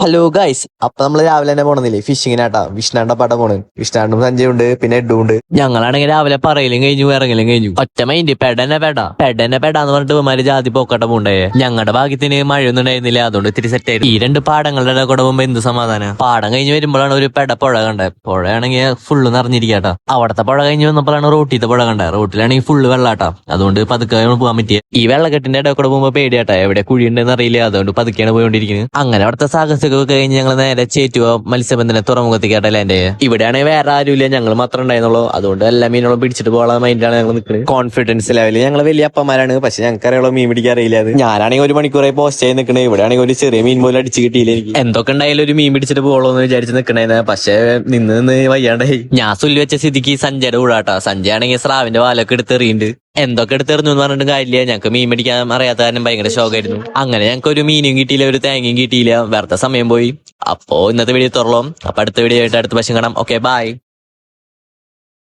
Hello guys, അപ്പൊ നമ്മള് രാവിലെ തന്നെ പോണെന്നില്ലേ ഫിഷിങ്ങിനാട്ടാ. വിഷ്ണാണ്ട പാട്ട പോണ്. വിഷ്ണാണ്ടും സഞ്ജയ് ഉണ്ട്, പിന്നെ എഡും ഉണ്ട്. ഞങ്ങളാണെങ്കിൽ രാവിലെ പറയലും കഴിഞ്ഞു ഇറങ്ങലും കഴിഞ്ഞു. ഒറ്റ മൈൻഡ് പെടാന്ന് പറഞ്ഞിട്ട് ഇവന്മാര് ജാതി പോക്കട്ട പോണ്ടായേ. ഞങ്ങളുടെ ഭാഗ്യത്തിന് മഴയൊന്നും ഉണ്ടായിരുന്നില്ല, അതുകൊണ്ട് ഇത്തിരി സെറ്റ് ആയിരുന്നു. ഈ രണ്ട് പാടങ്ങളുടെ കൂടെ പോകുമ്പോ എന്ത് സമാധാനം. പാടം കഴിഞ്ഞ് വരുമ്പോഴാണ് ഒരു പുഴ കണ്ടത്. പുഴയാണെങ്കിൽ ഫുള്ള് നിറഞ്ഞിരിക്കാട്ടാ. അവിടത്തെ പുഴ കഴിഞ്ഞ് വന്നപ്പോഴാണ് റോട്ടിലത്തെ പുഴ കണ്ടത്. റോട്ടിലാണെങ്കിൽ ഫുള്ള് വെള്ളാട്ടാ. അതുകൊണ്ട് പതുക്കെ പോകാൻ പറ്റിയ. ഈ വെള്ളക്കെട്ടിന്റെ ഇടയിൽ കൂടെ പോകുമ്പോ പേടിയാട്ടാ, എവിടെ കുഴി ഉണ്ടെന്ന് അറിയില്ല. അതുകൊണ്ട് പതുക്കെയാണ് പോയിക്കൊണ്ടിരിക്കുന്നത്. അങ്ങനെ അവിടുത്തെ സാഹസികമൊക്കെ കഴിഞ്ഞ് ഞങ്ങൾ നേരെ ചേറ്റുവ മത്സ്യബന്ധന തുറമുഖത്തേക്കാട്ടല്ലേ എന്റെ. ഇവിടെയാണെങ്കിൽ വേറെ ആരുമില്ല, ഞങ്ങൾ മാത്രമേ ഉണ്ടായിരുന്നുള്ളൂ. അതുകൊണ്ട് എല്ലാ മീനുകളും പിടിച്ചിട്ട് പോകാനുള്ള മൈൻഡാണ് ഞങ്ങൾ നിൽക്കുന്നത്. കോൺഫിഡൻസ് ലെവല് ഞങ്ങൾ വലിയ അപ്പന്മാരാണ്, പക്ഷെ ഞങ്ങൾക്ക് അറിയാലോ മീൻ പിടിക്കാൻ അറിയില്ല. അത് ഞാനാണെങ്കിൽ ഒരു മണിക്കൂറായി പോസ്റ്റ് ചെയ്ത് നിൽക്കണേ. ഇവിടെയാണെങ്കിൽ ഒരു ചെറിയ മീൻ പോലും അടിച്ച് കിട്ടിയില്ല എനിക്ക്. എന്തൊക്കെ ഉണ്ടായാലും ഒരു മീൻ പിടിച്ചിട്ട് പോകണോ എന്ന് വിചാരിച്ച് നിൽക്കണേന്ന്. പക്ഷെ നിന്ന് വയ്യാണ്ടായി. ഞാൻ സുല്ലി വെച്ച സ്ഥിതിക്ക് സഞ്ജയുടെ കൂടാട്ടാ. സഞ്ജയ് ആണെങ്കിൽ സ്രാവിന്റെ വാലൊക്കെ എടുത്തെറിയുന്നുണ്ട്. എന്തൊക്കെ എടുത്തെറിഞ്ഞു എന്ന് പറഞ്ഞിട്ടും കാര്യമില്ല. ഞങ്ങൾക്ക് മീൻ പിടിക്കാൻ അറിയാത്ത കാരണം ഭയങ്കര ഷോക്കായിരുന്നു. അങ്ങനെ ഞങ്ങൾക്ക് ഒരു മീനും കിട്ടിയില്ല, ഒരു തേങ്ങയും കിട്ടിയില്ല. വെറുതെ സമയം പോയി. അപ്പോ ഇന്നത്തെ വീഡിയോ തുറሎም. അപ്പൊ അടുത്ത വീഡിയോ ആയിട്ട് അടുത്ത വശം കാണാം. Okay, by.